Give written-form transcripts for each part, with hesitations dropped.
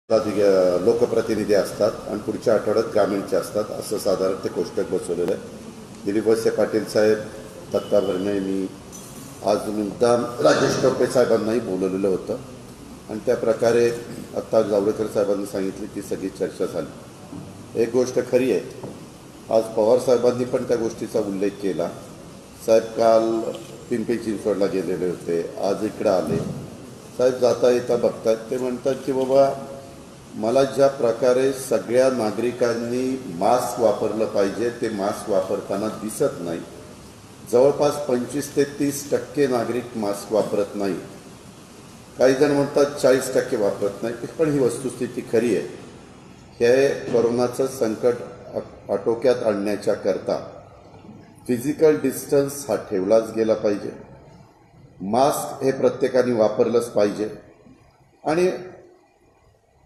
लोकप्रतिनिधी असतात आणि पुढच्या आठवड्यात ग्रामीणचे असतात असं साधारण ते कोष्टक बसवलेलं आहे. दिलीप वळसे पाटील साहेब, दत्ता भरणे, मी आज मुद्दाम राजेश टोपे साहेबांनाही बोलवलेलं होतं आणि त्या प्रकारे आत्ता जावडेकर साहेबांनी सांगितली की सगळी चर्चा झाली. एक गोष्ट खरी आहे, आज पवार साहेबांनी पण त्या गोष्टीचा उल्लेख केला. साहेब काल पिंपरी चिंचवडला गेलेले होते, आज इकडं आले. साहेब जाता येता बघतात ते म्हणतात की बाबा मला ज्या प्रकारे सगळ्या नागरिकांनी मास्क वापरलं पाहिजे ते मास्क वापरताना दिसत नाही. जवळपास 25 ते 30% नागरिक मास्क वापरत नाही. काही जण म्हणतात 40% वापरत नाही, पण ही वस्तुस्थिती खरी आहे. हे कोरोनाचं संकट आटोक्यात आणण्याच्या करता फिजिकल डिस्टन्स हा ठेवलाच गेला पाहिजे. मास्क हे प्रत्येकाने वापरलंच पाहिजे आणि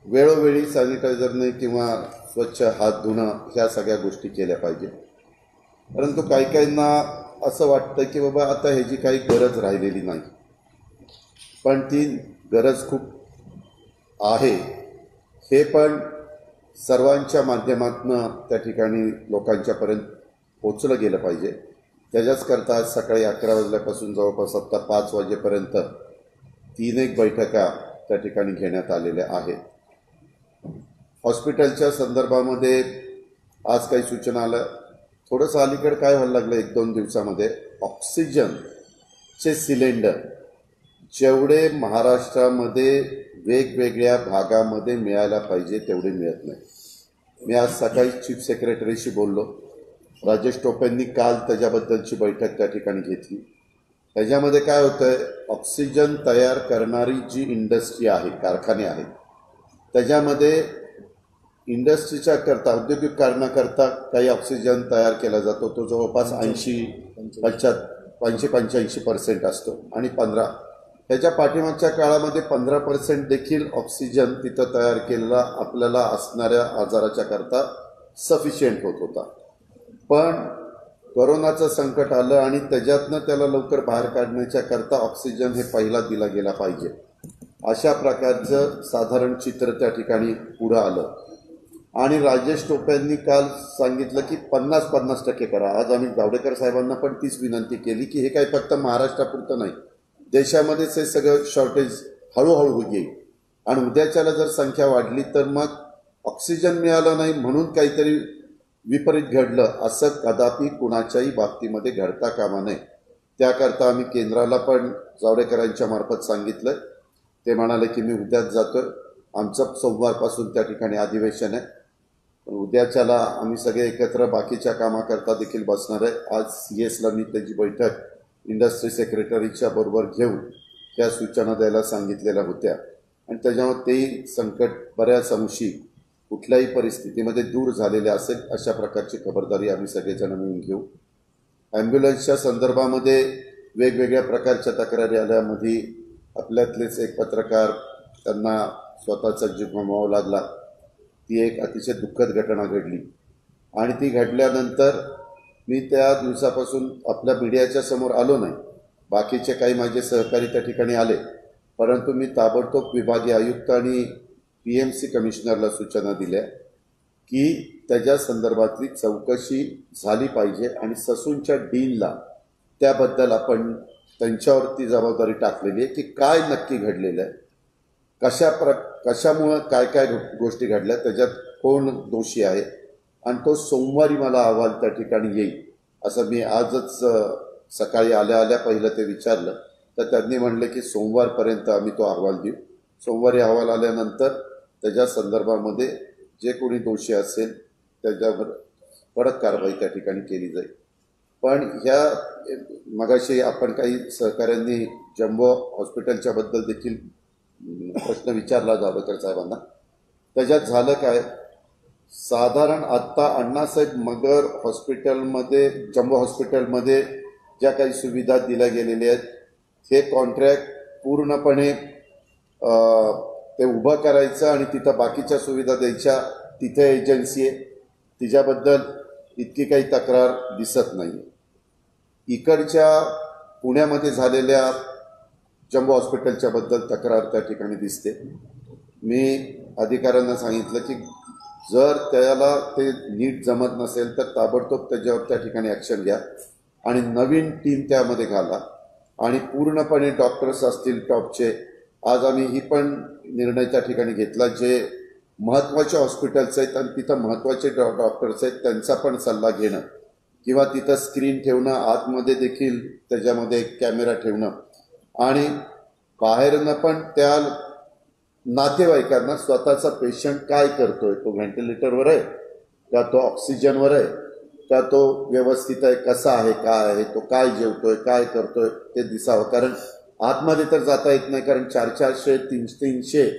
वेळोवेळी सॅनिटायझरने किंवा स्वच्छ हात धुणं ह्या सगळ्या गोष्टी केल्या पाहिजे. परंतु काही काहींना असं वाटतं की बाबा आता ह्याची काही गरज राहिलेली नाही, पण ती गरज खूप आहे. हे पण सर्वांच्या माध्यमातून त्या ठिकाणी लोकांच्यापर्यंत पोचलं गेलं पाहिजे. त्याच्याच करता आज सकाळी 11 वाजल्यापासून जवळपास आत्ता 5 वाजेपर्यंत 3 बैठका त्या ठिकाणी घेण्यात आलेल्या आहेत. हॉस्पिटलच्या संदर्भामध्ये आज काही सूचना आल्या. थोडंसं अलीकडे काय व्हायला लागलं, 1-2 दिवसामध्ये ऑक्सिजनचे सिलेंडर जेवढे महाराष्ट्रामध्ये वेगवेगळ्या भागामध्ये मिळायला पाहिजे तेवढे मिळत नाही. मी आज सकाळी चीफ सेक्रेटरीशी बोललो. राजेश टोपेंनी काल त्याच्याबद्दलची बैठक त्या ठिकाणी घेतली. त्याच्यामध्ये काय होतं आहे, ऑक्सिजन तयार करणारी जी इंडस्ट्री आहे, कारखाने आहेत, त्याच्यामध्ये इंडस्ट्रीच्या करता औद्योगिक कारणाकरता काही ऑक्सिजन तयार केला जातो. तो जवळपास 80-85% असतो आणि 15 त्याच्या पाठीमागच्या काळामध्ये 15% देखील ऑक्सिजन तिथं तयार केलेला आपल्याला असणाऱ्या आजाराच्या करता सफिशियंट होत होता. पण कोरोनाचं संकट आलं आणि त्याच्यातनं त्याला लवकर बाहेर काढण्याच्या करता ऑक्सिजन हे पहिला दिला गेला पाहिजे, अशा प्रकारचं साधारण चित्र त्या ठिकाणी पुढं आलं. आणि राजेश टोपेंनी काल सांगितलं की 50% करा. आज आम्ही जावडेकर साहेबांना पण तीच विनंती केली की हे काही फक्त महाराष्ट्रापुरतं नाही, देशामध्येच हे सगळं शॉर्टेज हळूहळू येईल आणि उद्याच्याला जर संख्या वाढली तर मग ऑक्सिजन मिळालं नाही म्हणून काहीतरी विपरीत घडलं असं कदापि कुणाच्याही बाबतीमध्ये घडता कामा नये. त्याकरता आम्ही केंद्राला पण जावडेकरांच्या मार्फत सांगितलं. ते म्हणाले की मी उद्याच जातोय. आमचं सोमवारपासून त्या ठिकाणी अधिवेशन आहे. उद्याच्याला आम्ही सगळे एकत्र बाकीच्या कामाकरता देखील बसणार आहे. आज CS ला मी त्याची बैठक इंडस्ट्री सेक्रेटरीच्या बरोबर घेऊन त्या सूचना द्यायला सांगितलेल्या होत्या आणि त्याच्यामुळे तेही संकट बऱ्याच अंशी कुठल्याही परिस्थितीमध्ये दूर झालेले असेल अशा प्रकारची खबरदारी आम्ही सगळेजण मिळून घेऊ. ॲम्ब्युलन्सच्या संदर्भामध्ये वेगवेगळ्या प्रकारच्या तक्रारी आल्यामध्ये आपल्यातलेच एक पत्रकार, त्यांना स्वतःचा जीव गमवावा लागला. ती एक अतिशय दुःखद घटना घडली आणि ती घडल्यानंतर मी त्या दिवसापासून आपल्या मीडियाच्या समोर आलो नाही. बाकीचे काही माझे सहकारी त्या ठिकाणी आले, परंतु मी ताबडतोब विभागीय आयुक्त आणि PMC कमिशनरला सूचना दिल्या की त्याच्या संदर्भातली चौकशी झाली पाहिजे आणि ससूनच्या डीनला त्याबद्दल आपण त्यांच्यावरती जबाबदारी टाकलेली आहे की काय नक्की घडलेलं आहे, कशामुळं काय काय गोष्टी घडल्या, त्याच्यात कोण दोषी आहे आणि तो सोमवारी मला अहवाल त्या ठिकाणी येईल असं मी आजच सकाळी आल्या पहिलं ते विचारलं. तर त्यांनी म्हणले की सोमवारपर्यंत आम्ही तो अहवाल देऊ. सोमवारी अहवाल आल्यानंतर त्याच्या संदर्भामध्ये जे कोणी दोषी असेल त्याच्यावर कडक कारवाई त्या ठिकाणी केली जाईल. पण ह्या मगाशी आपण काही सहकाऱ्यांनी जम्बो हॉस्पिटलच्या बद्दल देखील प्रश्न विचारला जावडेकर साहेबांना. त्याच्यात झालं काय, साधारण आत्ता अण्णासाहेब मगर हॉस्पिटलमध्ये, जम्बो हॉस्पिटलमध्ये ज्या काही सुविधा दिल्या गेलेल्या आहेत हे कॉन्ट्रॅक्ट पूर्णपणे ते उभं करायचं आणि तिथं बाकीच्या सुविधा द्यायच्या. तिथे एजन्सी आहे, तिच्याबद्दल इतकी काही तक्रार दिसत नाही. इकडच्या पुण्यामध्ये झालेल्या जम्बो हॉस्पिटलच्या बद्दल तक्रार त्या ठिकाणी दिसते. मी अधिकाऱ्यांना सांगितलं की जर त्याला ते नीट जमत नसेल तर ताबडतोब त्याच्यावर त्या ठिकाणी ॲक्शन घ्या आणि नवीन टीम त्यामध्ये घाला आणि पूर्णपणे डॉक्टर्स असतील टॉपचे. आज आम्ही ही पण निर्णय त्या ठिकाणी घेतला, जे महत्त्वाचे हॉस्पिटल्स आहेत आणि तिथं महत्त्वाचे डॉक्टर्स आहेत त्यांचा पण सल्ला घेणं किंवा तिथं स्क्रीन ठेवणं, आतमध्ये देखील त्याच्यामध्ये एक कॅमेरा ठेवणं आणि बाहेरनं पण त्या नातेवाईकांना स्वतःचा पेशंट काय करतोय, तो व्हेंटिलेटरवर आहे का, तो ऑक्सिजनवर आहे का, तो व्यवस्थित आहे, कसा आहे, काय आहे, तो काय जेवतोय, काय करतोय ते दिसावं. कारण आतमध्ये तर जाता येत नाही, कारण 400-400 300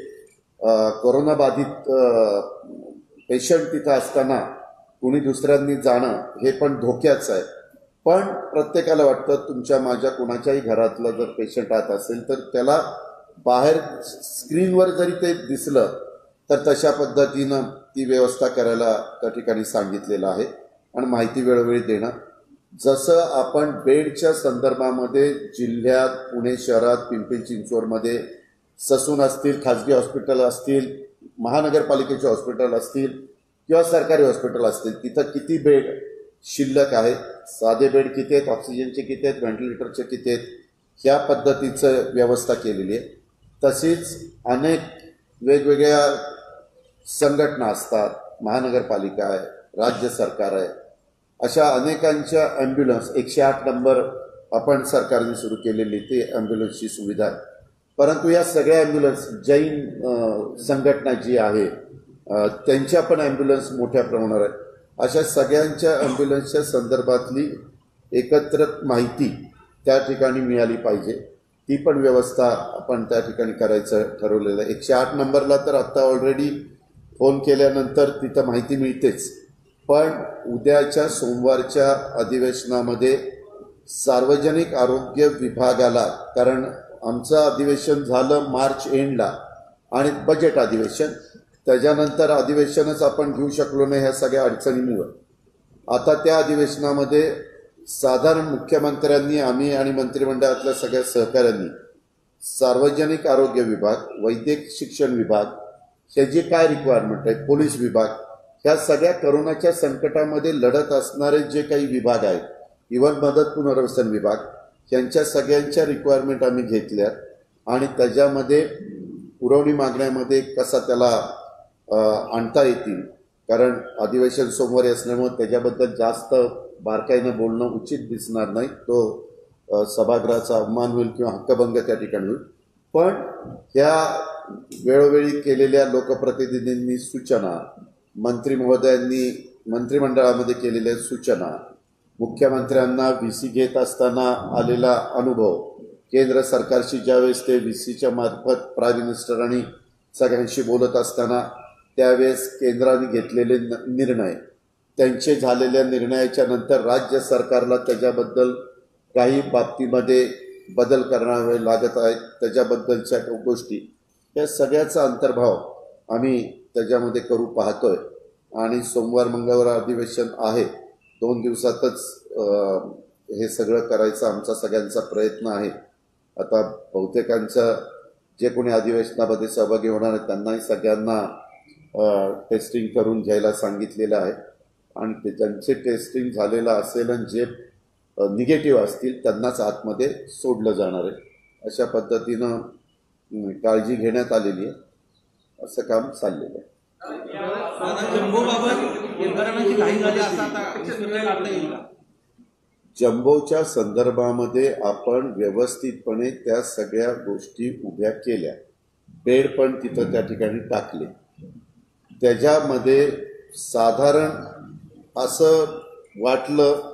कोरोनाबाधित पेशंट तिथं असताना कुणी दुसऱ्यांनी जाणं हे पण धोक्याचं आहे. पण प्रत्येकाला वाटतं तुमच्या माझ्या कुणाच्याही घरातलं जर पेशंट आत असेल तर त्याला बाहेर स्क्रीनवर जरी ते दिसलं तर तशा पद्धतीनं ती व्यवस्था करायला त्या ठिकाणी सांगितलेलं आहे आणि माहिती वेळोवेळी देणं. जसं आपण बेडच्या संदर्भामध्ये जिल्ह्यात, पुणे शहरात, पिंपरी चिंचवडमध्ये ससून असतील, खाजगी हॉस्पिटल असतील, महानगरपालिकेचे हॉस्पिटल असतील किंवा सरकारी हॉस्पिटल असतील, तिथं किती बेड शिल्लक आहेत, साधे बेड किती आहेत, ऑक्सिजनचे किती आहेत, व्हेंटिलेटरचे किती आहेत, ह्या पद्धतीचं व्यवस्था केलेली आहे. तशीच अनेक वेगवेगळ्या संघटना असतात, महानगरपालिका आहे, राज्य सरकार आहे, अशा अनेकांच्या ॲम्ब्युलन्स 108 नंबर आपण सरकारने सुरू केलेली ती ॲम्ब्युलन्सची सुविधा आहे. परंतु या सगळ्या ॲम्ब्युलन्स जैन संघटना जी आहे त्यांच्या पण ॲम्ब्युलन्स मोठ्या प्रमाणावर आहे. अशा सगळ्यांच्या ॲम्ब्युलन्सच्या संदर्भातली एकत्र माहिती त्या ठिकाणी मिळाली पाहिजे. ती पण व्यवस्था आपण त्या ठिकाणी करायचं ठरवलेलं आहे. 108 नंबरला तर आत्ता ऑलरेडी फोन केल्यानंतर तिथं माहिती मिळतेच, पण उद्याच्या सोमवारच्या अधिवेशनामध्ये सार्वजनिक आरोग्य विभागाला, कारण आमचं अधिवेशन झालं मार्च एंडला आणि बजेट अधिवेशन, त्याच्यानंतर अधिवेशनच आपण घेऊ शकलो नाही ह्या सगळ्या अडचणींमुळं. आता त्या अधिवेशनामध्ये साधारण मुख्यमंत्र्यांनी, आम्ही आणि मंत्रिमंडळातल्या सगळ्या सहकाऱ्यांनी सार्वजनिक आरोग्य विभाग, वैद्यकीय शिक्षण विभाग, ह्याची काय रिक्वायरमेंट आहे, पोलीस विभाग, ह्या सगळ्या करोनाच्या संकटामध्ये लढत असणारे जे काही विभाग आहेत, इव्हन मदत पुनर्वसन विभाग, यांच्या सगळ्यांच्या रिक्वायरमेंट आम्ही घेतल्या आणि त्याच्यामध्ये पुरवणी मागण्यामध्ये कसा त्याला आणता येतील, कारण अधिवेशन सोमवारी असल्यामुळे त्याच्याबद्दल जास्त बारकाईनं बोलणं उचित दिसणार नाही, तो सभागृहाचा अवमान होईल किंवा हक्कभंग त्या ठिकाणी होईल. पण ह्या वेळोवेळी केलेल्या लोकप्रतिनिधींनी सूचना, मंत्री महोदयांनी मंत्रिमंडळामध्ये केलेल्या सूचना, मुख्यमंत्र्यांना VC घेत असताना आलेला अनुभव, केंद्र सरकारशी ज्यावेळेस ते VCच्या मार्फत प्राईम मिनिस्टर आणि सगळ्यांशी बोलत असताना त्यावेळेस केंद्राने घेतलेले निर्णय, त्यांचे झालेल्या निर्णयाच्या नंतर राज्य सरकारला त्याच्याबद्दल काही बाबतीमध्ये बदल करावे लागत आहेत, त्याच्याबद्दलच्या गोष्टी, या सगळ्याचा अंतर्भाव आम्ही त्याच्यामध्ये करू पाहतोय. आणि सोमवार मंगळवार अधिवेशन आहे, 2 दिवसातच हे सगळं करायचा आमचा सगळ्यांचा प्रयत्न आहे. आता बहुतेकांच्या जे कोणी अधिवेशनामध्ये सहभागी होणार आहेत त्यांनाही सगळ्यांना टेस्टिंग करून घ्यायला सांगितलेलं आहे आणि ज्यांचे टेस्टिंग झालेलं असेल आणि जे निगेटिव्ह असतील त्यांनाच आतमध्ये सोडलं जाणार आहे. अशा पद्धतीनं काळजी घेण्यात आलेली आहे, असं काम चाललेलं आहे. जम्बोच्या संदर्भामध्ये आपण व्यवस्थितपणे त्या सगळ्या गोष्टी उभ्या केल्या, बेड पण तिथं त्या ठिकाणी टाकले. त्याच्यामध्ये साधारण असं वाटलं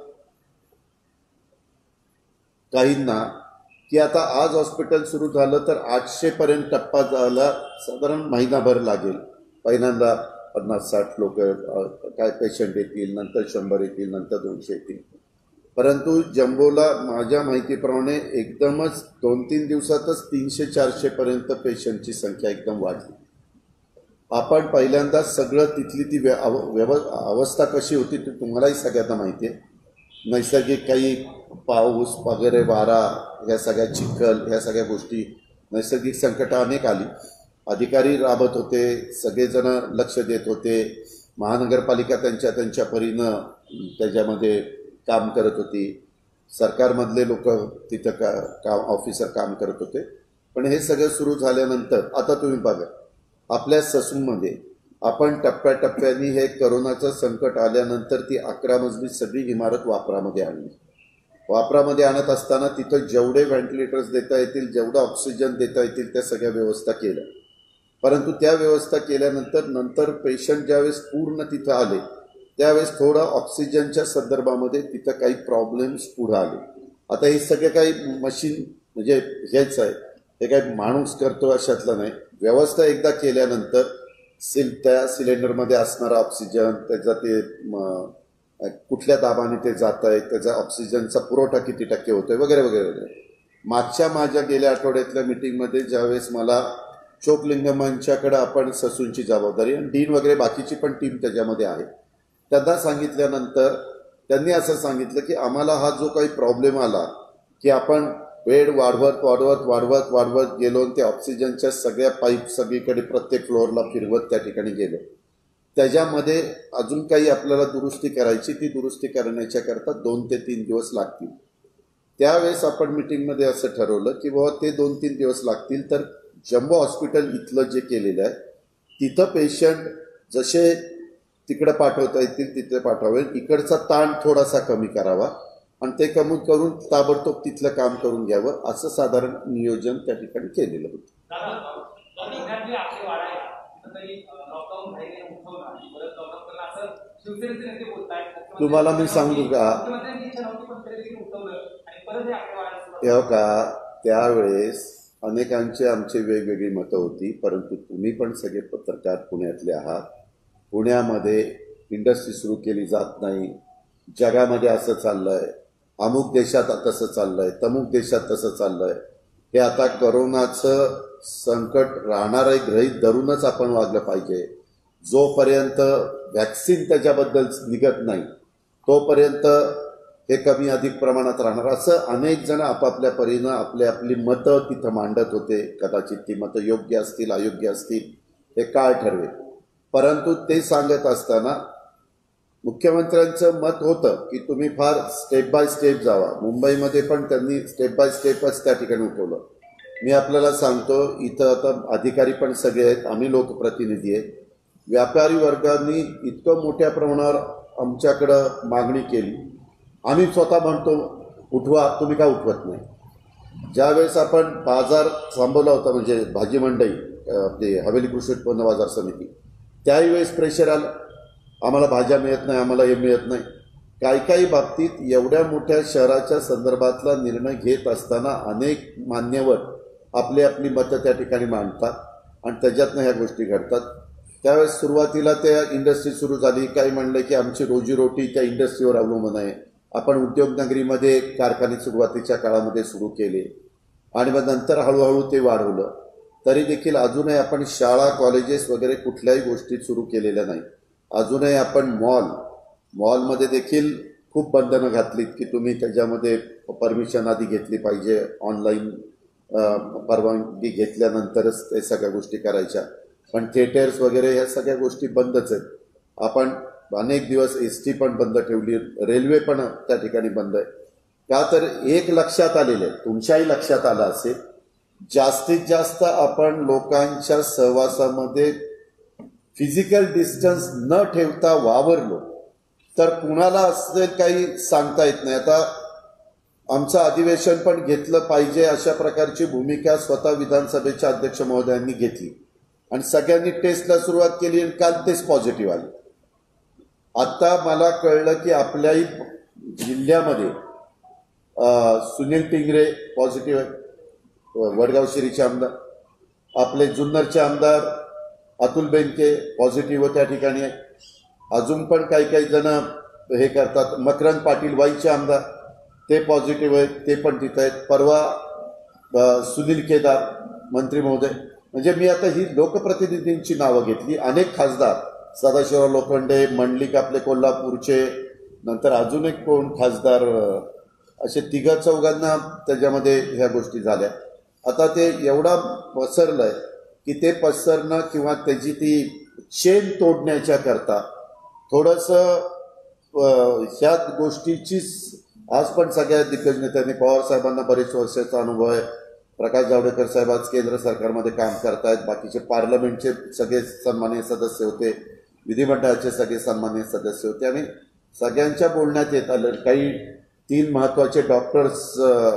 काहींना की आता आज हॉस्पिटल सुरू झालं तर 800 पर्यंत टप्पा जायला साधारण महिनाभर लागेल. पहिल्यांदा 50-60 लोक काय पेशंट येतील, नंतर 100 येतील, नंतर 200 येतील. परंतु जम्बोला माझ्या माहितीप्रमाणे एकदमच 2-3 दिवसातच 300-400 पर्यंत पेशंटची संख्या एकदम वाढली. आपण पहिल्यांदा सगळं तिथली ती अवस्था कशी होती ते तुम्हालाही सगळ्यांना माहिती आहे. नैसर्गिक काही पाऊस वगैरे, वारा, ह्या सगळ्या चिखल, ह्या सगळ्या गोष्टी, नैसर्गिक संकटं अनेक आली अधिकारी राबत होते, सगळेजण लक्ष देत होते, महानगरपालिका त्यांच्या परीनं त्याच्यामध्ये काम करत होती, सरकारमधले लोक तिथं काम ऑफिसर काम करत होते. पण हे सगळं सुरू झाल्यानंतर आता तुम्ही बघा, आपल्या ससूनमध्ये आपण टप्प्याटप्प्याने हे करोनाचं संकट आल्यानंतर ती 11 मजली सगळी इमारत वापरामध्ये आणली. वापरामध्ये आणत असताना तिथं जेवढे व्हेंटिलेटर्स देता येतील, जेवढा ऑक्सिजन देता येतील, त्या सगळ्या व्यवस्था केल्या. परंतु त्या व्यवस्था केल्यानंतर पेशंट ज्यावेळेस पूर्ण तिथं आले त्यावेळेस थोडं ऑक्सिजनच्या संदर्भामध्ये तिथं काही प्रॉब्लेम्स पुढे आले. आता हे सगळे काही मशीन म्हणजे हेच आहे, हे काही माणूस करतो अशातलं नाही. व्यवस्था एकदा केल्यानंतर त्या सिलेंडरमध्ये असणारा ऑक्सिजन, त्याचा ते कुठल्या दाबाने ते जात आहे, त्याचा ऑक्सिजनचा पुरवठा किती टक्के होतोय वगैरे वगैरे वगैरे. मागच्या माझ्या गेल्या आठवड्यातल्या मीटिंगमध्ये ज्यावेळेस मला चोकलिंगमांच्याकडे आपण ससूनची जबाबदारी आणि डीन वगैरे बाकीची पण टीम त्याच्यामध्ये आहे, त्यांना सांगितल्यानंतर त्यांनी असं सांगितलं की आम्हाला हा जो काही प्रॉब्लेम आला की आपण बेड वाढवत गेलो, ते ऑक्सिजनच्या सगळ्या पाईप सगळीकडे प्रत्येक फ्लोअरला फिरवत त्या ठिकाणी गेलो, त्याच्यामध्ये अजून काही आपल्याला दुरुस्ती करायची, ती दुरुस्ती करण्याच्या करता 2 ते 3 दिवस लागतील. त्यावेळेस आपण मीटिंगमध्ये असं ठरवलं की बाबा ते 2-3 दिवस लागतील, तर जम्बो हॉस्पिटल इथलं जे केलेलं आहे तिथं पेशंट जसे तिकडे पाठवता येतील तिथे पाठवावे, इकडचा ताण थोडासा कमी करावा आणि ते कमी करून ताबडतोब तिथलं काम करून घ्यावं, असं साधारण नियोजन त्या ठिकाणी केलेलं होतं. तुम्हाला मी सांगू का, त्यावेळेस अनेकांचे आमचे वेगवेगळी मतं होती, परंतु तुम्ही पण सगळे पत्रकार पुण्यातले आहात. पुण्यामध्ये इंडस्ट्री सुरू केली जात नाही, जगामध्ये असं चाललंय, अमुक देशात तसं चाललंय, तमुक देशात तसं चाललंय. हे आता करोनाचं संकट राहणार आहे गृहीत धरूनच आपण वागलं पाहिजे. जोपर्यंत व्हॅक्सिन त्याच्याबद्दल निघत नाही तोपर्यंत हे कमी अधिक प्रमाणात राहणार, असं अनेक जण आपापल्या परीनं आपली मतं तिथं मांडत होते. कदाचित ती मतं योग्य असतील अयोग्य असतील हे काळ ठरवेल. परंतु ते सांगत असताना मुख्यमंत्र्यांचं मत होतं की तुम्ही फार स्टेप बाय स्टेप जावा. मुंबईमध्ये पण त्यांनी स्टेप बाय स्टेपच त्या ठिकाणी उठवलं. मी आपल्याला सांगतो, इथं आता अधिकारी पण सगळे आहेत, आम्ही लोकप्रतिनिधी आहेत. व्यापारी वर्गांनी इतकं मोठ्या प्रमाणावर आमच्याकडं मागणी केली, आम्ही स्वतः म्हणतो उठवा, तुम्ही का उठवत नाही. ज्यावेळेस आपण बाजार थांबवला होता, म्हणजे भाजी मंडई आपली हवेली कृषी उत्पन्न बाजार समिती, त्याही वेळेस प्रेशर आलं, आम्हाला भाज्या मिळत नाही, आम्हाला हे मिळत नाही. काही बाबतीत एवढ्या मोठ्या शहराच्या संदर्भातला निर्णय घेत असताना अनेक मान्यवर आपली मतं त्या ठिकाणी मांडतात आणि त्याच्यातनं ह्या गोष्टी घडतात. त्यावेळेस सुरुवातीला त्या इंडस्ट्री सुरू झाली, काही म्हणलं की आमची रोजीरोटी त्या इंडस्ट्रीवर अवलंबून आहे. आपण उद्योगनगरीमध्ये कारखाने सुरुवातीच्या काळामध्ये सुरू केले आणि मग नंतर हळूहळू ते वाढवलं. तरी देखील अजूनही आपण शाळा कॉलेजेस वगैरे कुठल्याही गोष्टी सुरू केलेल्या नाही. अजूनही आपण मॉलमध्ये देखील खूप बंधनं घातलीत की तुम्ही त्याच्यामध्ये परमिशन आधी घेतली पाहिजे, ऑनलाईन परवानगी घेतल्यानंतरच ते सगळ्या गोष्टी करायच्या. पण थिएटर्स वगैरे ह्या सगळ्या गोष्टी बंदच आहेत. आपण अनेक दिवस एसटी पण बंद ठेवली, रेल्वे पण त्या ठिकाणी बंद आहे. का तर एक लक्षात आलेलं आहे, तुमच्याही लक्षात आलं असेल, जास्तीत जास्त आपण लोकांच्या सहवासामध्ये फिजिकल डिस्टन्स न ठेवता वावरलो तर कुणाला असं काही सांगता येत नाही. आता आमचं अधिवेशन पण घेतलं पाहिजे अशा प्रकारची भूमिका स्वतः विधानसभेच्या अध्यक्ष महोदयांनी घेतली आणि सगळ्यांनी टेस्टला सुरुवात केली आणि काल तेच पॉझिटिव्ह आले. आता मला कळलं की आपल्याही जिल्ह्यामध्ये सुनील टिंगरे पॉझिटिव्ह आहे, वडगाव शिरीचे आमदार, आपले जुन्नरचे आमदार अतुल बेनके पॉझिटिव्ह त्या ठिकाणी आहे. अजून पण काही जण हे करतात, मकरंद पाटील वाईचे आमदार ते पॉझिटिव्ह आहेत, ते पण तिथं आहेत. परवा सुनील केदार मंत्री महोदय, म्हणजे मी आता ही लोकप्रतिनिधींची नावं घेतली. अनेक खासदार, सदाशिवराव लोखंडे, मंडलिक आपले कोल्हापूरचे, नंतर अजून एक कोण खासदार, असे 3-4 त्याच्यामध्ये ह्या गोष्टी झाल्या. आता ते एवढा पसरलंय की ते पसरणं किंवा त्याची ती चेन तोडण्याच्या करता थोडंसं ह्या गोष्टीचीच आज पण सगळ्या दिग्गज नेत्यांनी, पवार साहेबांना बरेच वर्षाचा अनुभव आहे, प्रकाश जावडेकर साहेब आज केंद्र सरकारमध्ये काम करतायत, बाकीचे पार्लमेंटचे सगळे सन्माननीय सदस्य होते, विधिमंडळाचे सगळे सन्माननीय सदस्य होते आणि सगळ्यांच्या बोलण्यात येत आलं. काही 3 महत्त्वाचे डॉक्टर्स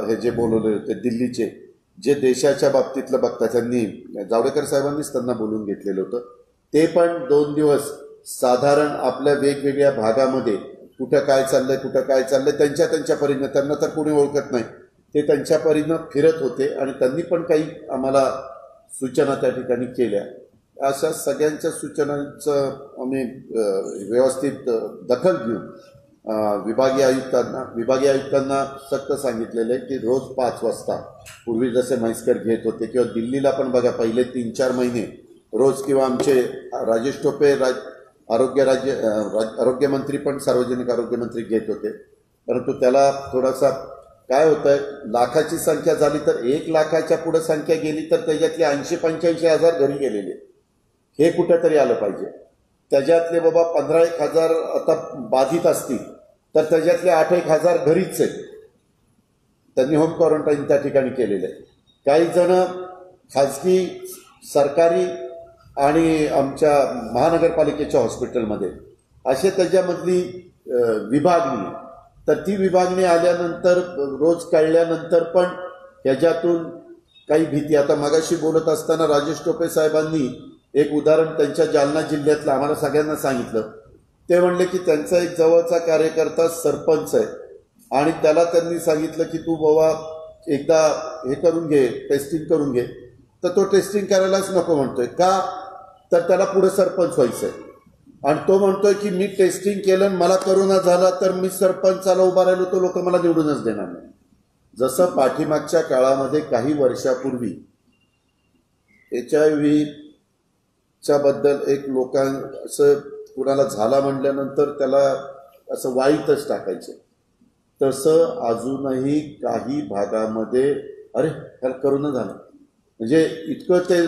हे जे बोलवले होते दिल्लीचे, जे देशाच्या बाबतीतलं बघतात, त्यांनी जावडेकर साहेबांनीच त्यांना बोलून घेतलेलं होतं. ते पण 2 दिवस साधारण आपल्या वेगवेगळ्या भागामध्ये कुठं काय चाललंय त्यांच्या परीनं, त्यांना तर कोणी ओळखत नाही, ते त्यांच्या परीनं फिरत होते आणि त्यांनी पण काही आम्हाला सूचना त्या ठिकाणी केल्या. अशा सगळ्यांच्या सूचनांचं आम्ही व्यवस्थित दखल घेऊन विभागीय आयुक्तांना सक्त सांगितलेलं आहे की रोज 5 वाजता पूर्वी जसे म्हैसकर घेत होते, किंवा दिल्लीला पण बघा पहिले 3-4 महिने रोज, किंवा आमचे राजेश टोपे आरोग्यमंत्री पण सार्वजनिक आरोग्यमंत्री घेत होते. परंतु त्याला थोडासा काय होतंय, लाखाची संख्या झाली तर 1 लाखाच्या पुढे संख्या गेली तर त्याच्यातले 80-85 हजार घरी गेलेले, हे कुठेतरी आलं पाहिजे. त्याच्यातले बाबा 15-1 हजार आता बाधित असतील तर त्याच्यातले 8-1 हजार घरीच आहेत, त्यांनी होम क्वारंटाईन त्या ठिकाणी केलेलं आहे. काही जण खाजगी, सरकारी आणि आमच्या महानगरपालिकेच्या हॉस्पिटलमध्ये असे त्याच्यामधली विभागणी, तर ती विभागणी आल्यानंतर रोज कळल्यानंतर पण ह्याच्यातून काही भीती. आता मगाशी बोलत असताना राजेश टोपे साहेबांनी एक उदाहरण त्यांच्या जालना जिल्ह्यातलं आम्हाला सगळ्यांना सांगितलं. ते म्हणले की त्यांचा एक जवळचा कार्यकर्ता सरपंच आहे आणि त्याला त्यांनी सांगितलं की तू बाबा एकदा हे करून घे, टेस्टिंग करून घे, तर तो टेस्टिंग करायलाच नको म्हणतोय. का? तर त्याला पुढे सरपंच व्हायचंय आणि तो म्हणतोय की मी टेस्टिंग केलं, मला करोना झाला तर मी सरपंचाला उभा राहिलो तर लोक मला निवडूनच देणार नाही. जसं पाठीमागच्या काळामध्ये काही वर्षापूर्वी HIV बद्दल एक असं कुणाला झाला म्हटल्यानंतर त्याला असं वाईटच टाकायचे, तसं अजूनही काही भागामध्ये अरे त्याला करोना झाला म्हणजे इतकं ते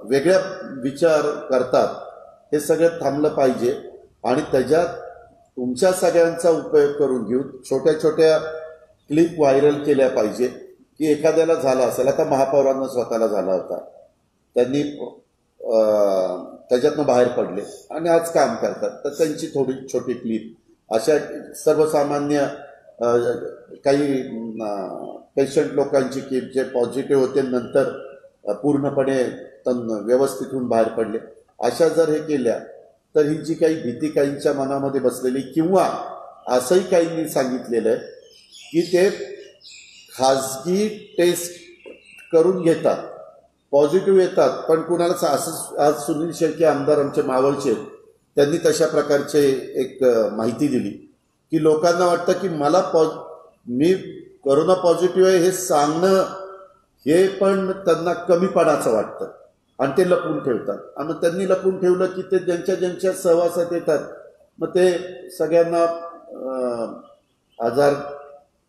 वेगळ्या विचार करतात. हे सगळं थांबलं पाहिजे आणि त्याच्यात तुमच्या सगळ्यांचा उपयोग करून घेऊन छोट्या छोट्या क्लिप व्हायरल केल्या पाहिजे की एखाद्याला झाला असेल. आता महापौरांना स्वतःला झाला होता, त्यांनी त्याच्यातनं बाहेर पडले आणि आज काम करतात, तर त्यांची थोडी छोटी क्लिप अशा सर्वसामान्य काही पेशंट लोकांची क्लिप जे पॉझिटिव्ह होते नंतर पूर्णपणे व्यवस्थित होऊन बाहेर पडले, अशा जर हे केल्या तर ही जी काही भीती काहींच्या मनामध्ये बसलेली, किंवा असंही काहींनी सांगितलेलं आहे की ते खाजगी टेस्ट करून घेतात, पॉझिटिव्ह येतात, पण कुणाला असं आज सुनील शेळके आमदार आमचे मावळचे त्यांनी तशा प्रकारचे एक माहिती दिली की लोकांना वाटतं की मी कोरोना पॉझिटिव्ह आहे हे सांगणं हे पण त्यांना कमीपणाचं वाटतं आणि ते लपवून ठेवतात. आणि त्यांनी लपवून ठेवलं की ते ज्यांच्या सहवासात येतात मग ते सगळ्यांना आजार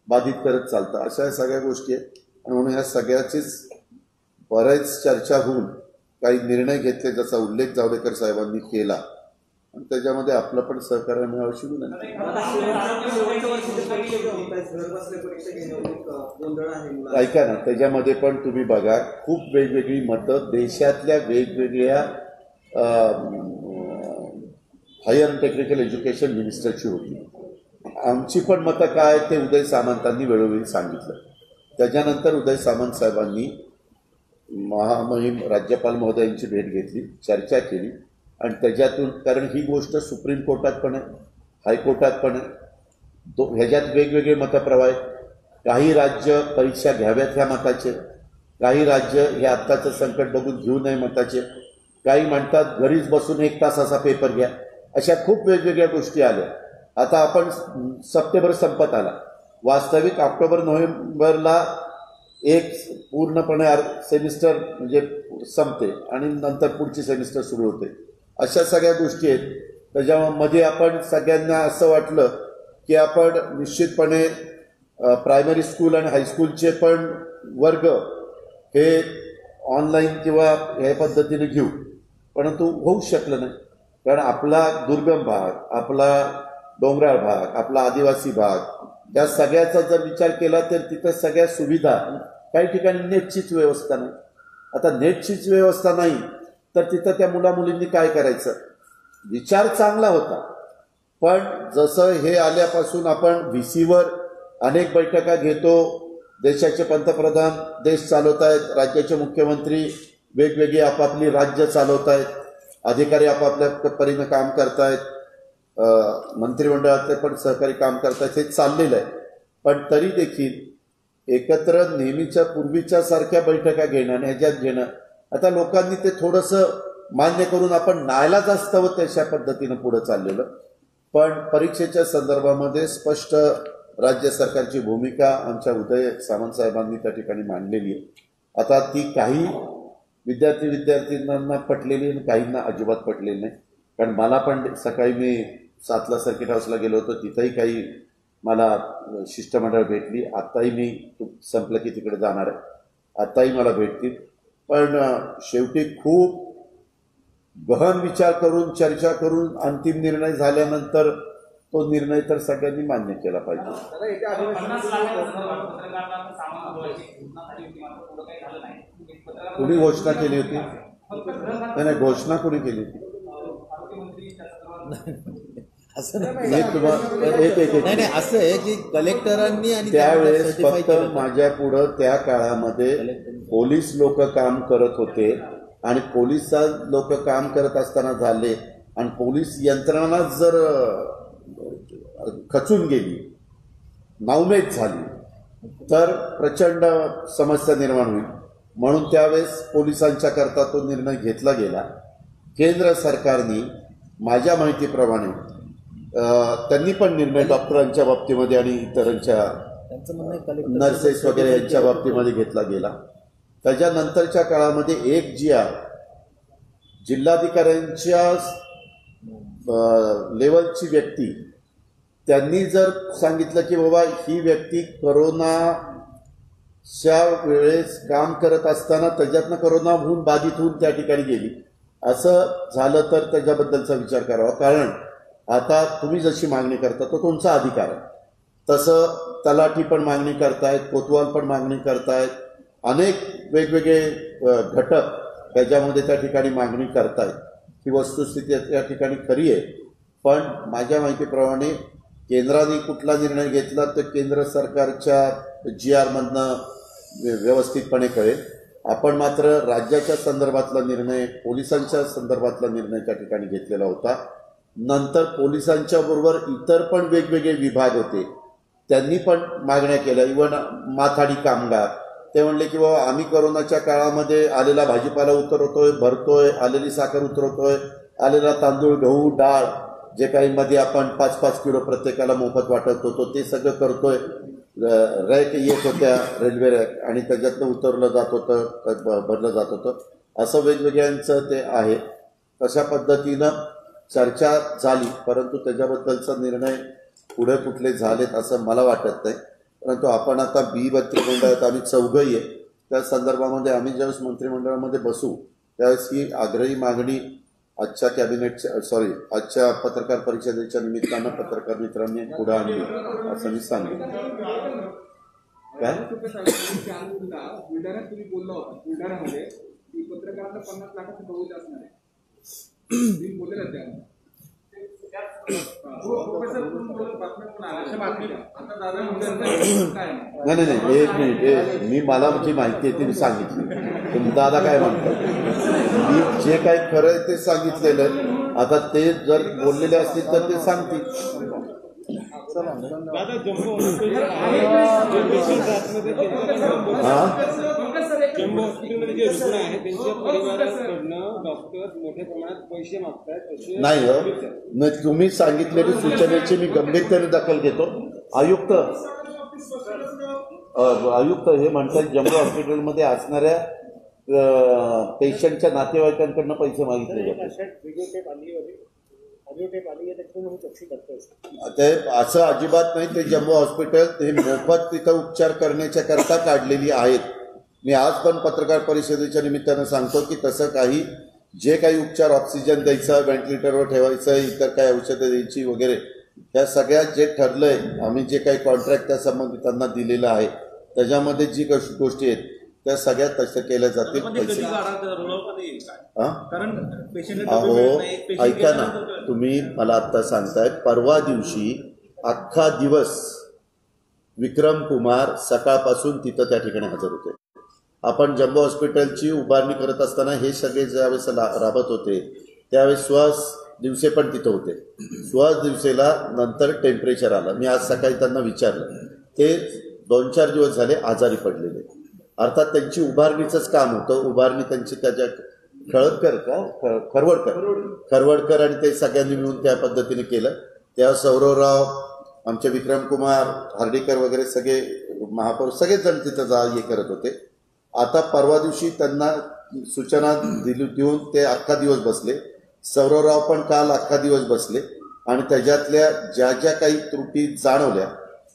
बाधित करत चालतं. अशा सगळ्या गोष्टी आहेत आणि म्हणून ह्या सगळ्याचीच बरेच चर्चा होऊन काही निर्णय घेतले, जसा उल्लेख जावडेकर साहेबांनी केला आणि त्याच्यामध्ये आपलं पण सहकार्य मिळावं शिकून. ऐका ना, त्याच्यामध्ये पण तुम्ही बघा खूप वेगवेगळी मतं देशातल्या वेगवेगळ्या हायर अँड टेक्निकल एज्युकेशन मिनिस्टरची होती. आमची पण मतं काय ते उदय सामंतांनी वेळोवेळी सांगितलं. त्याच्यानंतर उदय सामंत साहेबांनी महामहिम राज्यपाल महोदयांची भेट घेतली, चर्चा केली आणि त्याच्यातून, कारण ही गोष्ट सुप्रीम कोर्टात पण आहे, हायकोर्टात पण आहे, ह्याच्यात वेगवेगळे मतप्रवाह आहेत. काही राज्य परीक्षा घ्याव्यात ह्या मताचे, काही राज्य हे आत्ताचं संकट बघून घेऊ नये मताचे, काही म्हणतात घरीच बसून 1 तासाचा पेपर घ्या. अशा खूप वेगवेगळ्या गोष्टी आल्या. आता आपण सप्टेंबर संपत आला, वास्तविक ऑक्टोबर-नोव्हेंबरला एक पूर्णपणे सेमिस्टर म्हणजे संपते आणि नंतर पुढची सेमिस्टर सुरू होते. अशा सगळ्या गोष्टी आहेत. त्याच्यामध्ये आपण सगळ्यांना असं वाटलं की आपण निश्चितपणे प्रायमरी स्कूल आणि हायस्कूलचे पण वर्ग हे ऑनलाईन किंवा या पद्धतीने घेऊ, परंतु होऊच शकलं नाही. कारण आपला दुर्गम भाग, आपला डोंगराळ भाग, आपला आदिवासी भाग या सगळ्याचा जर विचार केला तर तिथं सगळ्या सुविधा, काही ठिकाणी नेटचीच व्यवस्था नाही. आता नेटचीच व्यवस्था नाही तर तिथं त्या मुलामुलींनी काय करायचं. विचार चांगला होता, पण जसं हे आल्यापासून आपण VCवर अनेक बैठका घेतो, देशाचे पंतप्रधान देश चालवत आहेत, राज्याचे मुख्यमंत्री वेगवेगळी आपापली राज्य चालवत आहेत, अधिकारी आपापल्या परीनं काम करतायत, मंत्रिमंडळातले पण सहकारी काम करतायत, हे चाललेलं आहे. पण तरी देखील एकत्र नेहमीच्या पूर्वीच्या सारख्या बैठका घेणं आणि ह्याच्यात घेणं, आता लोकांनी ते थोडंसं मान्य करून आपण नाईलाज असतं तशा पद्धतीनं पुढे चाललेलं. पण परीक्षेच्या संदर्भामध्ये स्पष्ट राज्य सरकारची भूमिका आमच्या उदय सामंत साहेबांनी त्या ठिकाणी मांडलेली आहे. आता ती काही विद्यार्थ्यांना पटलेली आणि काहींना अजिबात पटलेली नाही. कारण मला पण सकाळी मी 7ला सर्किट हाऊसला गेलो होतो, तिथंही काही मला शिष्टमंडळ भेटली. आत्ताही मी संपलं की तिकडे जाणार आहे, आत्ताही मला भेटतील. पण शेवटी खूप गहन विचार करून, चर्चा करून अंतिम निर्णय झाल्यानंतर तो निर्णय तर सगळ्यांनी मान्य केला पाहिजे. कुणी घोषणा केली होती? नाही, घोषणा कुणी केली होती? असं नाही, असं आहे की कलेक्टरांनी आणि त्यावेळेस फक्त माझ्या पुढं त्या काळामध्ये पोलीस लोक काम करत होते आणि पोलीस लोक काम करत असताना झाले आणि पोलीस यंत्रणा जर खचून गेली, नाउमेद झाली तर प्रचंड समस्या निर्माण होईल. म्हणून त्यावेळेस पोलिसांच्या करता तो निर्णय घेतला गेला. केंद्र सरकारने माझ्या माहितीप्रमाणे त्यांनी पण निर्णय डॉक्टरांच्या बाबतीमध्ये आणि इतरांच्या नर्सेस वगैरे यांच्या बाबतीमध्ये घेतला गेला. त्याच्यानंतरच्या काळामध्ये एक GR जिल्हाधिकाऱ्यांच्या लेवलची व्यक्ती, त्यांनी जर सांगितलं की बाबा ही व्यक्ती कोरोनाच्या वेळेस काम करत असताना त्याच्यातनं कोरोना होऊन बाधित होऊन त्या ठिकाणी गेली, असं झालं तर त्याच्याबद्दलचा विचार करावा. कारण आता तुम्ही जशी मागणी करता तो तुमचा अधिकार आहे, तसं तलाठी पण मागणी करतायत, कोतवाल पण मागणी करतायत, अनेक वेगवेगळे घटक त्याच्यामध्ये त्या ठिकाणी मागणी करतायत. ही वस्तुस्थिती त्या ठिकाणी खरी आहे. पण माझ्या माहितीप्रमाणे केंद्राने कुठला निर्णय घेतला तर केंद्र सरकारच्या GR मधनं व्यवस्थितपणे कळेल. आपण मात्र राज्याच्या संदर्भातला निर्णय, पोलिसांच्या संदर्भातला निर्णय त्या ठिकाणी घेतलेला होता. नंतर पोलिसांच्या बरोबर इतर पण वेगवेगळे विभाग होते, त्यांनी पण मागण्या केल्या. इव्हन माथाडी कामगार ते म्हणले की बाबा आम्ही कोरोनाच्या काळामध्ये आलेला भाजीपाला उतरवतोय, भरतोय, आलेली साखर उतरवतोय, आलेला तांदूळ, गहू, डाळ जे काही मध्ये आपण 5-5 किलो प्रत्येकाला मोफत वाटत होतो ते सगळं करतोय. रॅक येत होत्या, रेल्वे रॅक, आणि त्याच्यातनं उतरलं जात होतं, भरलं जात होतं. असं वेगवेगळ्यांचं ते आहे. तशा पद्धतीनं चर्चा झाली, परंतु त्याच्याबद्दलचा निर्णय पुढे कुठले झालेत असं मला वाटत नाही. परंतु आपण आता मंत्रिमंडळात आम्ही 4घही आहे, त्या संदर्भामध्ये आम्ही ज्यावेळेस मंत्रिमंडळामध्ये बसू त्यावेळेस ही आग्रही मागणी आजच्या पत्रकार परिषदेच्या निमित्तानं पत्रकार मित्रांनी पुढे आणली असं मी सांगेन. काय बुलढाण्यात तुम्ही बोलला होता, बुलढाण्यामध्ये पत्रकारांना 50 लाखाचं कवच असणार आहे, बोललेलं त्या नाही, एक मिनिट, मी मला जी माहिती आहे ती मी सांगितली. तुम्ही दादा काय म्हणतात, मी जे काही खरं आहे ते सांगितलेलं. आता ते जर बोललेले असतील तर ते सांगतील. जम्बो हॉस्पिटलमध्ये जे रुग्ण आहेत त्यांच्या परिवाराकडनं डॉक्टर मोठ्या प्रमाणात पैसे मागतात. नाही, तुम्ही सांगितलेली सूचनेची मी गंभीरतेने दखल घेतो. आयुक्त हे म्हणतात जम्बो हॉस्पिटलमध्ये असणाऱ्या पेशंटच्या नातेवाईकांकडनं पैसे मागितले जातात. ते असं अजिबात नाही. ते जम्बो हॉस्पिटल हे मोफत तिथं उपचार करण्याच्या करता काढलेली आहेत. मी आज पण पत्रकार परिषदेच्या निमित्तानं सांगतो की तसं काही जे काही उपचार ऑक्सिजन द्यायचा, व्हेंटिलेटरवर ठेवायचं, इतर काही औषधं द्यायची वगैरे, ह्या सगळ्यात जे ठरलंय, आम्ही जे काही कॉन्ट्रॅक्ट त्या संबंधितांना दिलेलं आहे त्याच्यामध्ये जी गोष्टी आहेत त्या सगळ्यात तशा केल्या जातील. अहो ऐका ना, तुम्ही मला आत्ता सांगताय, परवा दिवशी अख्खा दिवस विक्रम कुमार सकाळपासून तिथं त्या ठिकाणी हजर होते. आपण जम्बो हॉस्पिटलची उभारणी करत असताना हे सगळे ज्यावेळेस राबत होते त्यावेळेस सुहास दिवसे पण तिथं होते. सुहास दिवसेला नंतर टेम्परेचर आलं. मी आज सकाळी त्यांना विचारलं, ते 2-4 दिवस झाले आजारी पडलेले. अर्थात त्यांची उभारणीचंच काम होतं. उभारणी त्यांची त्याच्या खरवडकर आणि ते सगळ्यांनी मिळून त्या पद्धतीने केलं. तेव्हा सौरवराव, आमचे विक्रमकुमार हार्डीकर वगैरे सगळे महापौर सगळेच जण तिथं हे करत होते. आता परवा दिवशी त्यांना सूचना देऊन ते अख्खा दिवस बसले. सौरवराव पण काल अख्खा दिवस बसले आणि त्याच्यातल्या ज्या ज्या काही त्रुटी जाणवल्या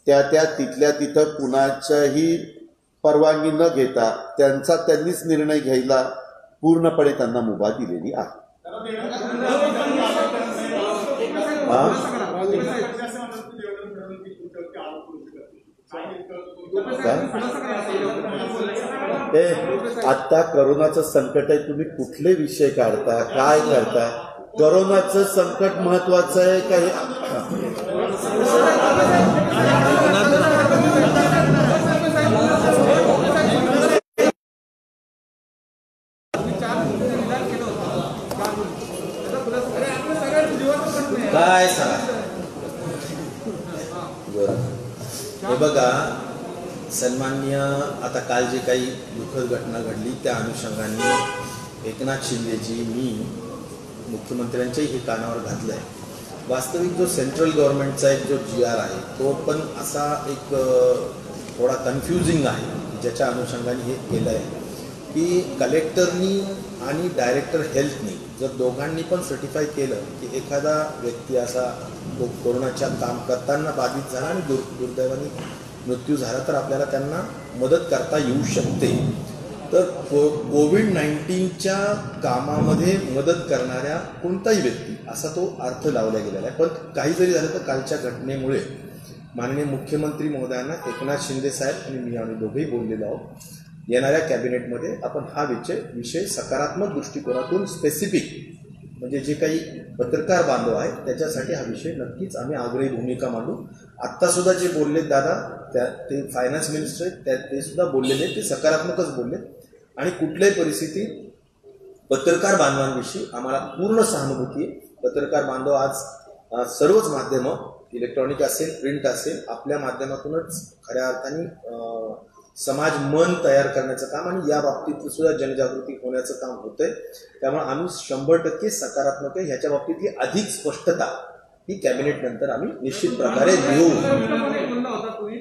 त्या तिथल्या तिथं कुणाच्याही परवानगी न घेता त्यांनीच निर्णय घ्यायला पूर्णपणे त्यांना मुभा दिलेली आहे. आता करोनाचं संकट आहे, तुम्ही कुठले विषय काढता, काय करता? करोनाचं संकट महत्वाचं आहे का हे? काय सांगा हे बघा, सन्माननीय आता काल जे काही दुःखद घटना घडली त्या अनुषंगाने एकनाथ शिंदेजी, मी मुख्यमंत्र्यांच्याही हे कानावर घातलं आहे. वास्तविक जो सेंट्रल गव्हर्नमेंटचा एक जो GR आहे तो पण असा एक थोडा कन्फ्युजिंग आहे, ज्याच्या अनुषंगाने हे केलं आहे की कलेक्टरनी आणि डायरेक्टर हेल्थनी जर दोघांनी पण सर्टिफाय केलं की एखादा व्यक्ती असा तो कोरोनाच्या काम करताना बाधित झाला आणि दुर्दैवाने मृत्यू झाला तर आपल्याला त्यांना मदत करता येऊ शकते. तर कोविड-19च्या कामामध्ये मदत करणाऱ्या कोणताही व्यक्ती असा तो अर्थ लावला गेलेला आहे. पण काही जरी झालं तर कालच्या घटनेमुळे माननीय मुख्यमंत्री महोदयांना एकनाथ शिंदे साहेब आणि मी आम्ही दोघेही बोललेलो आहोत. येणाऱ्या कॅबिनेटमध्ये आपण हा विषय सकारात्मक दृष्टिकोनातून स्पेसिफिक म्हणजे जे काही पत्रकार बांधव आहेत त्याच्यासाठी हा विषय नक्कीच आम्ही आग्रही भूमिका मांडू. आत्तासुद्धा जे बोललेत दादा ते फायनान्स मिनिस्टर आहेत, ते सुद्धा बोललेले, ते सकारात्मकच बोलले. आणि कुठल्याही परिस्थितीत पत्रकार बांधवांविषयी आम्हाला पूर्ण सहानुभूती आहे. पत्रकार बांधव आज सर्वच माध्यमं, इलेक्ट्रॉनिक असेल, प्रिंट असेल, आपल्या माध्यमातूनच खऱ्या अर्थाने समाज मन तयार करण्याचं काम आणि या बाबतीत सुद्धा जनजागृती होण्याचं काम होतंय. त्यामुळे आम्ही 100% सकारात्मक आहे. ह्याच्या बाबतीतली अधिक स्पष्टता ही कॅबिनेट नंतर आम्ही निश्चित प्रकारे देऊ.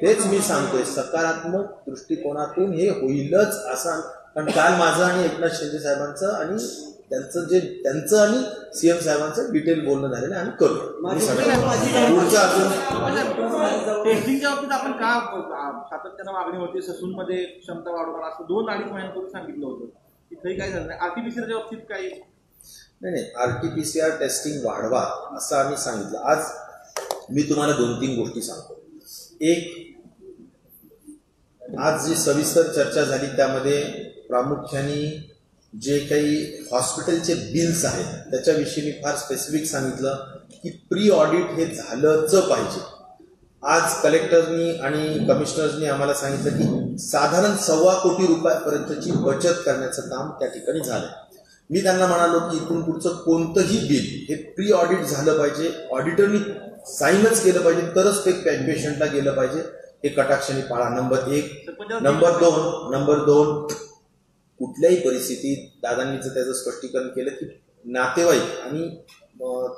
तेच मी सांगतोय, सकारात्मक दृष्टिकोनातून हे होईलच असं. कारण काल माझं आणि एकनाथ शिंदे साहेबांचं आणि त्यांचं आणि सीएम साहेबांचं डिटेल बोलणं झालेलं आणि करू पुढचं अजून टेस्टिंगच्या बाबतीत आपण का सातत्यानं मागणी होती, ससूनमध्ये क्षमता वाढवणार असं 2-2.5 महिन्यांपूर्वी सांगितलं होतं. तिथेही काय झालं नाही. आरटीपीसीआरच्या बाबतीत काही नाही, आरटीपीसीआर टेस्टिंग वाढवा असं आम्ही सांगितलं. आज मी तुम्हाला 2-3 गोष्टी सांगतो. एक, आज जी सविस्तर चर्चा झाली त्यामध्ये प्रामुख्याने जे काही हॉस्पिटलचे बिल्स आहेत त्याच्याविषयी मी फार स्पेसिफिक सांगितलं की प्री ऑडिट हे झालंच पाहिजे. आज कलेक्टरनी आणि कमिशनर्सनी आम्हाला सांगितलं की साधारण 1.25 कोटी रुपयापर्यंतची बचत करण्याचं काम त्या ठिकाणी झालं. मी त्यांना म्हणालो की इथून पुढचं कोणतंही बिल हे प्री ऑडिट झालं पाहिजे, ऑडिटरनी साईनच केलं पाहिजे, तरच ते पेशंटला गेलं पाहिजे. हे कटाक्षाने पाळा. नंबर 1. नंबर 2 कुठल्याही परिस्थितीत दादांनी त्याचं स्पष्टीकरण केलं की नातेवाईक आणि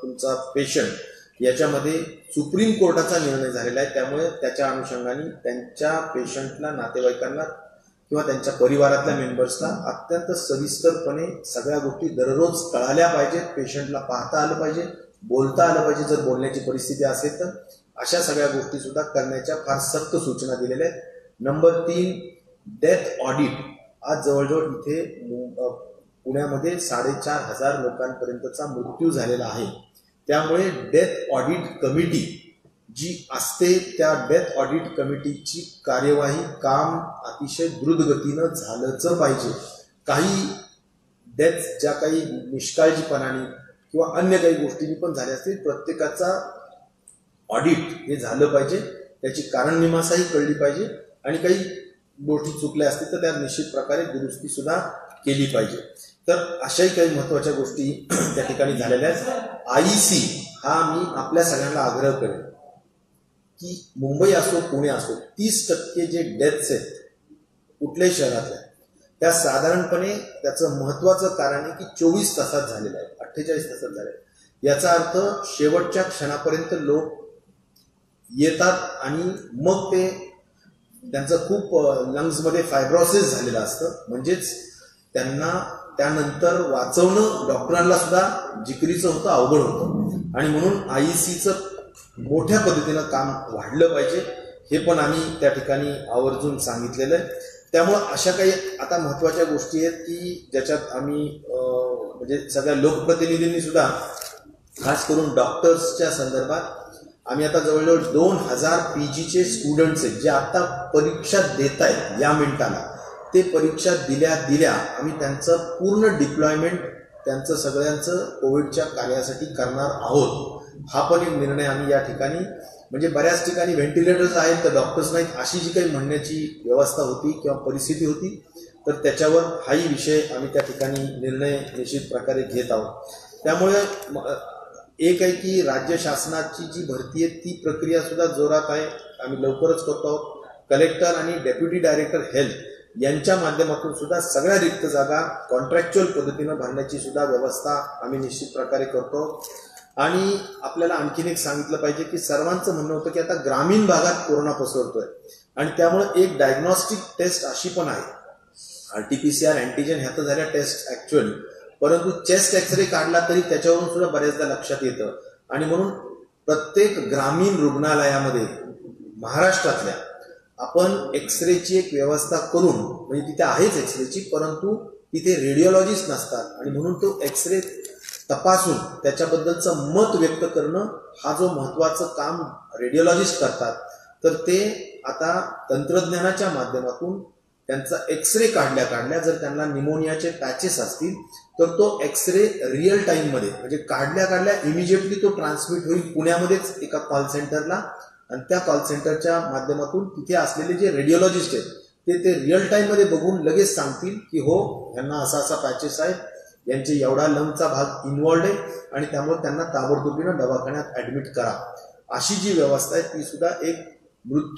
तुमचा पेशंट याच्यामध्ये सुप्रीम कोर्टाचा निर्णय झालेला आहे. त्यामुळे त्याच्या अनुषंगाने त्यांच्या पेशंटला, नातेवाईकांना किंवा त्यांच्या परिवारातल्या मेंबर्सला अत्यंत सविस्तरपणे सगळ्या गोष्टी दररोज कळाल्या पाहिजेत. पेशंटला पाहता आलं पाहिजे, बोलता आलं पाहिजे, जर बोलण्याची परिस्थिती असेल तर अशा सगळ्या गोष्टी सुद्धा करण्याच्या फार सक्त सूचना दिलेल्या आहेत. नंबर 3, डेथ ऑडिट आज जवळजवळ इथे पुण्यामध्ये 4,500 लोकांपर्यंतचा मृत्यू झालेला आहे. त्यामुळे डेथ ऑडिट कमिटी जी असते त्या डेथ ऑडिट कमिटीची कार्यवाही काम अतिशय द्रुत गतीनं झालंच पाहिजे. काही डेथ ज्या काही निष्काळजीपणाने किंवा अन्य काही गोष्टींनी पण झाल्या असतील, प्रत्येकाचा ऑडिट हे झालं पाहिजे, त्याची कारण मीमांसाही कळली पाहिजे आणि काही गोष्टी चुकल्या असतील तर त्या निश्चित प्रकारे दुरुस्ती सुद्धा केली पाहिजे. तर अशाही काही महत्वाच्या गोष्टी त्या ठिकाणी झालेल्या आहेत. IEC हा मी आपल्या सगळ्यांना आग्रह करेन की मुंबई असो पुणे असो 30% जे डेथ्स आहेत कुठल्याही शहरातल्या त्या साधारणपणे त्याचं महत्वाचं कारण आहे की 24 तासात झालेलं आहे, 48 तासात झाले. याचा अर्थ शेवटच्या क्षणापर्यंत लोक येतात आणि मग ते त्यांचं खूप लंग्समध्ये फायब्रोसिस झालेलं असतं, म्हणजेच त्यांना त्यानंतर वाचवणं डॉक्टरांना सुद्धा जिकरीचं होतं, अवघड होतं. आणि म्हणून IECचं मोठ्या पद्धतीनं काम वाढलं पाहिजे हे पण आम्ही त्या ठिकाणी आवर्जून सांगितलेलं आहे. त्यामुळं अशा काही आता महत्वाच्या गोष्टी आहेत की ज्याच्यात आम्ही म्हणजे सगळ्या लोकप्रतिनिधींनी सुद्धा खास करून डॉक्टर्सच्या संदर्भात आम्ही आता जवळजवळ 2000 PGचे स्टुडंट्स आहेत जे आता परीक्षा देत आहेत या मिनिटाला, ते परीक्षा दिल्या आम्ही त्यांचं पूर्ण डिप्लॉयमेंट त्यांचं सगळ्यांचं कोविडच्या कार्यासाठी करणार आहोत. हा पण एक निर्णय आम्ही या ठिकाणी म्हणजे बऱ्याच ठिकाणी व्हेंटिलेटर्स आहेत तर डॉक्टर्स नाहीत अशी जी काही म्हणण्याची व्यवस्था होती किंवा परिस्थिती होती, तर त्याच्यावर हाही विषय आम्ही त्या ठिकाणी निर्णय निश्चित प्रकारे घेत आहोत. त्यामुळे एक आहे की राज्य शासनाची जी भरती आहे ती प्रक्रिया सुद्धा जोरात आहे, आम्ही लवकरच करतो आहोत. कलेक्टर आणि डेप्युटी डायरेक्टर हेल्थ यांच्या माध्यमातून सुद्धा सगळ्या रिक्त जागा कॉन्ट्रॅक्च्युअल पद्धतीनं भरण्याची सुद्धा व्यवस्था आम्ही निश्चित प्रकारे करतो. आणि आपल्याला आणखीन एक सांगितलं पाहिजे की सर्वांचं म्हणणं होतं की आता ग्रामीण भागात कोरोना पसरतोय आणि त्यामुळे एक डायग्नॉस्टिक टेस्ट अशी पण आहे, RT-PCR अँटीजन ह्या तर झाल्या टेस्ट ऍक्च्युअली, परंतु चेस्ट एक्सरे काढला तरी त्याच्यावरून सुद्धा बऱ्याचदा लक्षात येतं. आणि म्हणून प्रत्येक ग्रामीण रुग्णालयामध्ये महाराष्ट्रातल्या आपण एक्सरेची एक व्यवस्था करून, म्हणजे तिथे आहेच एक्सरेची परंतु तिथे रेडिओलॉजिस्ट नसतात आणि म्हणून तो एक्सरे तपासून त्याच्याबद्दलचं मत व्यक्त करणं हा जो महत्वाचं काम रेडिओलॉजिस्ट करतात, तर ते आता तंत्रज्ञानाच्या माध्यमातून त्यांचा एक्सरे काढल्या जर त्यांना निमोनियाचे पॅचेस असतील तर तो एक्सरे रिअल टाइममध्ये म्हणजे काढल्या इमिजिएटली तो ट्रान्समिट होईल पुण्यामध्येच एका कॉल सेंटरला, आणि त्या कॉल सेंटरच्या माध्यमातून तिथे असलेले जे रेडिओलॉजिस्ट आहेत ते रिअल टाइममध्ये बघून लगेच सांगतील की हो यांना असा पॅचेस आहेत, यांचे एवढा लंगचा भाग इन्व्हॉल्ड आहे आणि त्यामुळे त्यांना ताबडतोबीनं दवाखान्यात ऍडमिट करा. अशी जी व्यवस्था आहे ती सुद्धा एक मृत्यू